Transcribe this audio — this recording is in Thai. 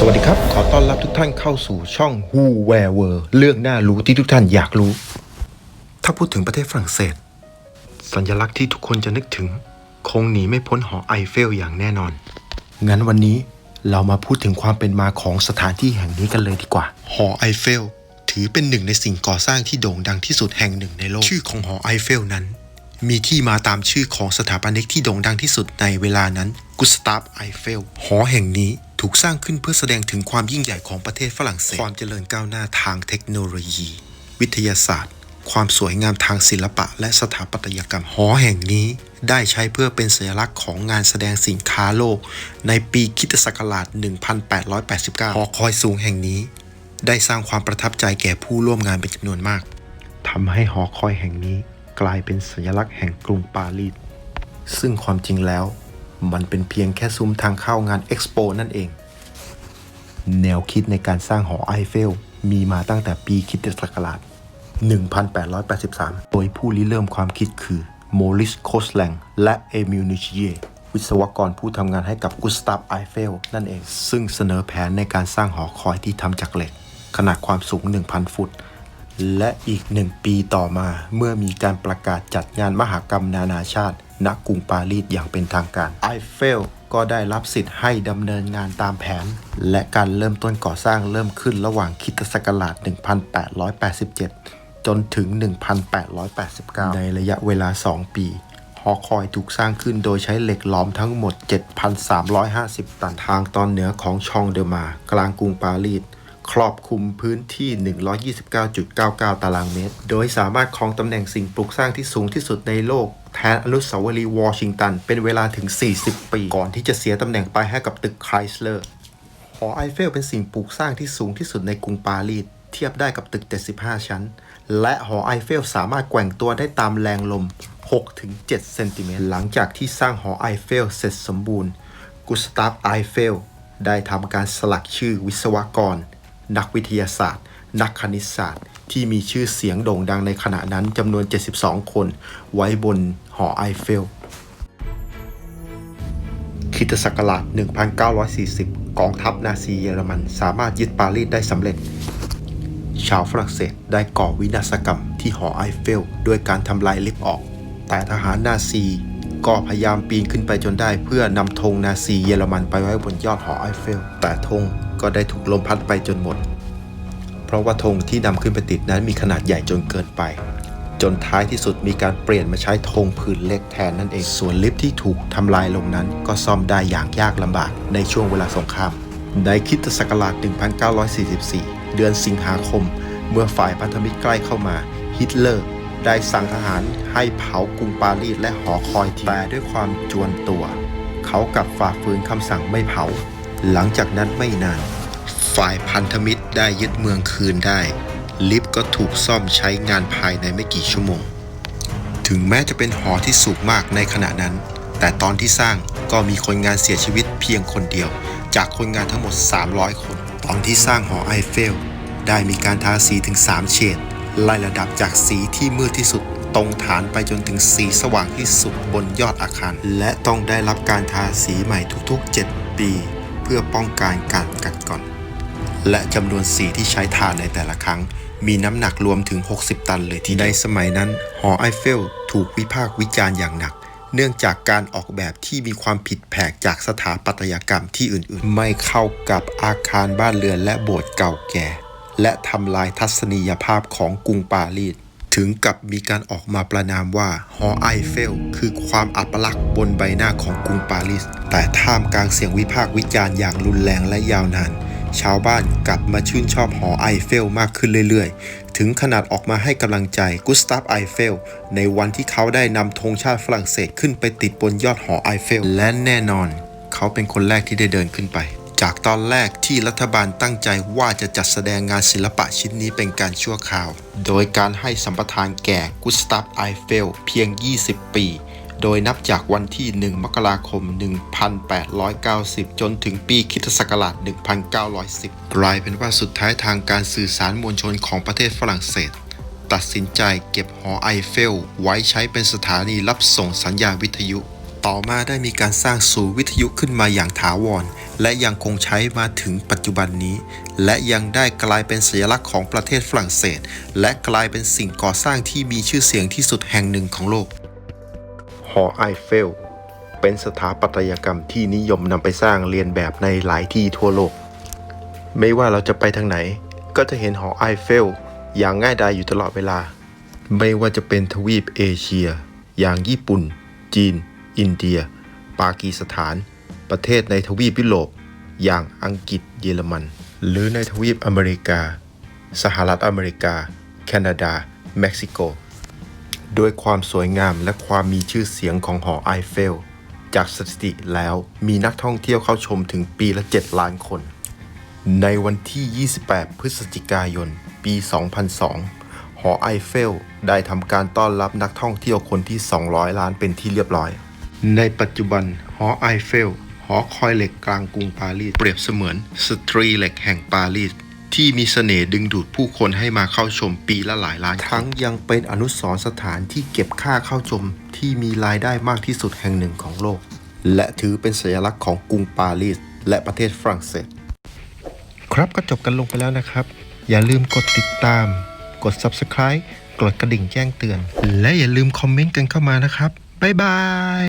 สวัสดีครับขอต้อนรับทุกท่านเข้าสู่ช่อง Who Where World เรื่องน่ารู้ที่ทุกท่านอยากรู้ถ้าพูดถึงประเทศฝรั่งเศสสัญลักษณ์ที่ทุกคนจะนึกถึงคงหนีไม่พ้นหอไอเฟลอย่างแน่นอนงั้นวันนี้เรามาพูดถึงความเป็นมาของสถานที่แห่งนี้กันเลยดีกว่าหอไอเฟลถือเป็นหนึ่งในสิ่งก่อสร้างที่โด่งดังที่สุดแห่งหนึ่งในโลกชื่อของหอไอเฟลนั้นมีที่มาตามชื่อของสถาปนิกที่โด่งดังที่สุดในเวลานั้นกุสตาฟไอเฟลหอแห่งนี้ถูกสร้างขึ้นเพื่อแสดงถึงความยิ่งใหญ่ของประเทศฝรั่งเศสความเจริญก้าวหน้าทางเทคโนโลยีวิทยาศาสตร์ความสวยงามทางศิลปะและสถาปัตยกรรมหอแห่งนี้ได้ใช้เพื่อเป็นสัญลักษณ์ของงานแสดงสินค้าโลกในปีค.ศ. 1889หอคอยสูงแห่งนี้ได้สร้างความประทับใจแก่ผู้ร่วมงานเป็นจำนวนมากทำให้หอคอยแห่งนี้กลายเป็นสัญลักษณ์แห่งกรุงปารีสซึ่งความจริงแล้วมันเป็นเพียงแค่ซุ้มทางเข้างานเอ็กซ์โปนั่นเองแนวคิดในการสร้างหอไอเฟลมีมาตั้งแต่ปีค.ศ. 1883 โดยผู้ริเริ่มความคิดคือโมริส โคสแลงและเอมิล นูชิเยวิศวกรผู้ทำงานให้กับกุสตาฟไอเฟลนั่นเองซึ่งเสนอแผนในการสร้างหอคอยที่ทำจากเหล็กขนาดความสูง 1,000 ฟุตและอีก1 ปีต่อมาเมื่อมีการประกาศจัดงานมหกรรมนานาชาติณกรุงปารีสอย่างเป็นทางการไอเฟลก็ได้รับสิทธิ์ให้ดำเนินงานตามแผนและการเริ่มต้นก่อสร้างเริ่มขึ้นระหว่างค.ศ. 1887 จนถึง 1889 ในระยะเวลา 2 ปีหอคอยถูกสร้างขึ้นโดยใช้เหล็กล้อมทั้งหมด 7,350 ตันทางตอนเหนือของชองเดอมากลางกรุงปารีสครอบคลุมพื้นที่ 129.99 ตารางเมตรโดยสามารถครองตำแหน่งสิ่งปลูกสร้างที่สูงที่สุดในโลกแทนอนุสาวรีย์วอชิงตันเป็นเวลาถึง 40 ปีก่อนที่จะเสียตำแหน่งไปให้กับตึกไครสเลอร์หอไอเฟลเป็นสิ่งปลูกสร้างที่สูงที่สุดในกรุงปารีสเทียบได้กับตึก 75 ชั้นและหอไอเฟลสามารถแกว่งตัวได้ตามแรงลม 6-7 เซนติเมตรหลังจากที่สร้างหอไอเฟลเสร็จสมบูรณ์กุสตาฟไอเฟลได้ทำการสลักชื่อวิศวกรนักวิทยาศาสตร์นักคณิตศาสตร์ที่มีชื่อเสียงโด่งดังในขณะนั้นจำนวน 72 คนไว้บนหอไอเฟลค.ศ. 1940 กองทัพนาซีเยอรมันสามารถยึดปารีสได้สำเร็จชาวฝรั่งเศสได้ก่อวินาศกรรมที่หอไอเฟลด้วยการทำลายลิฟต์ออกแต่ทหารนาซีก็พยายามปีนขึ้นไปจนได้เพื่อนำธงนาซีเยอรมันไปไว้บนยอดหอไอเฟลแต่ธงก็ได้ถูกลมพัดไปจนหมดเพราะว่าธงที่นำขึ้นไปติดนั้นมีขนาดใหญ่จนเกินไปจนท้ายที่สุดมีการเปลี่ยนมาใช้ธงผืนเล็กแทนนั่นเองส่วนลิฟต์ที่ถูกทำลายลงนั้นก็ซ่อมได้อย่างยากลำบากในช่วงเวลาสงครามในค.ศ. 1944 เดือนสิงหาคมเมื่อฝ่ายพันธมิตรใกล้เข้ามาฮิตเลอร์ได้สั่งทหารให้เผากรุงปารีสและหอคอยทิ้งแต่ด้วยความจวนตัวเขากลับฝ่าฝืนคำสั่งไม่เผาหลังจากนั้นไม่นานฝ่ายพันธมิตรได้ยึดเมืองคืนได้ลิฟต์ก็ถูกซ่อมใช้งานภายในไม่กี่ชั่วโมงถึงแม้จะเป็นหอที่สูงมากในขณะนั้นแต่ตอนที่สร้างก็มีคนงานเสียชีวิตเพียงคนเดียวจากคนงานทั้งหมด300 คนตอนที่สร้างหอไอเฟลได้มีการทาสีถึง3 เฉดไล่ระดับจากสีที่มืดที่สุดตรงฐานไปจนถึงสีสว่างที่สุดบนยอดอาคารและต้องได้รับการทาสีใหม่ทุกๆ7 ปีเพื่อป้องกันการกัดกร่อนและจำนวนสีที่ใช้ทาในแต่ละครั้งมีน้ำหนักรวมถึง60 ตันเลยทีเดียวในสมัยนั้นหอไอเฟลถูกวิพากษ์วิจารณ์อย่างหนักเนื่องจากการออกแบบที่มีความผิดแผกจากสถาปัตยกรรมที่อื่นๆไม่เข้ากับอาคารบ้านเรือนและโบสถ์เก่าแก่และทำลายทัศนียภาพของกรุงปารีสถึงกับมีการออกมาประณามว่าหอไอเฟลคือความอัปลักษณ์บนใบหน้าของกรุงปารีสแต่ท่ามกลางเสียงวิพากษ์วิจารณ์อย่างรุนแรงและยาวนานชาวบ้านกลับมาชื่นชอบหอไอเฟลมากขึ้นเรื่อยๆถึงขนาดออกมาให้กำลังใจกุสตาฟไอเฟลในวันที่เขาได้นำธงชาติฝรั่งเศสขึ้นไปติดบนยอดหอไอเฟลและแน่นอนเขาเป็นคนแรกที่ได้เดินขึ้นไปจากตอนแรกที่รัฐบาลตั้งใจว่าจะจัดแสดงงานศิลปะชิ้นนี้เป็นการชั่วคราวโดยการให้สัมปทานแก่กุสตาฟไอเฟลเพียง20 ปีโดยนับจากวันที่1 มกราคม 1890 จนถึงปีค.ศ. 1910 กลายเป็นว่าสุดท้ายทางการสื่อสารมวลชนของประเทศฝรั่งเศสตัดสินใจเก็บหอไอเฟลไว้ใช้เป็นสถานีรับส่งสัญญาณวิทยุต่อมาได้มีการสร้างศูนย์วิทยุขึ้นมาอย่างถาวร และยังคงใช้มาถึงปัจจุบันนี้และยังได้กลายเป็นสัญลักษณ์ของประเทศฝรั่งเศสและกลายเป็นสิ่งก่อสร้างที่มีชื่อเสียงที่สุดแห่งหนึ่งของโลกหอไอเฟลเป็นสถาปัตยกรรมที่นิยมนำไปสร้างเรียนแบบในหลายที่ทั่วโลกไม่ว่าเราจะไปทางไหนก็จะเห็นหอไอเฟลอย่างง่ายดายอยู่ตลอดเวลาไม่ว่าจะเป็นทวีปเอเชียอย่างญี่ปุ่นจีนอินเดียปากีสถานประเทศในทวีปยุโรปอย่างอังกฤษเยอรมันหรือในทวีปอเมริกาสหรัฐอเมริกาแคนาดาเม็กซิโกด้วยความสวยงามและความมีชื่อเสียงของหอไอเฟลจากสถิติแล้วมีนักท่องเที่ยวเข้าชมถึงปีละ 7 ล้านคนในวันที่ 28 พฤศจิกายน ปี 2002 หอไอเฟลได้ทำการต้อนรับนักท่องเที่ยวคนที่ 200 ล้านเป็นที่เรียบร้อยในปัจจุบันหอไอเฟลหอคอยเหล็กกลางกรุงปารีสเปรียบเสมือนสตรีเหล็กแห่งปารีสที่มีเสน่ห์ดึงดูดผู้คนให้มาเข้าชมปีละหลายล้านทั้งยังเป็นอนุสรณ์สถานที่เก็บค่าเข้าชมที่มีรายได้มากที่สุดแห่งหนึ่งของโลกและถือเป็นสัญลักษณ์ของกรุงปารีสและประเทศฝรั่งเศสครับก็จบกันลงไปแล้วนะครับอย่าลืมกดติดตามกด Subscribe กดกระดิ่งแจ้งเตือนและอย่าลืมคอมเมนต์กันเข้ามานะครับบ๊ายบาย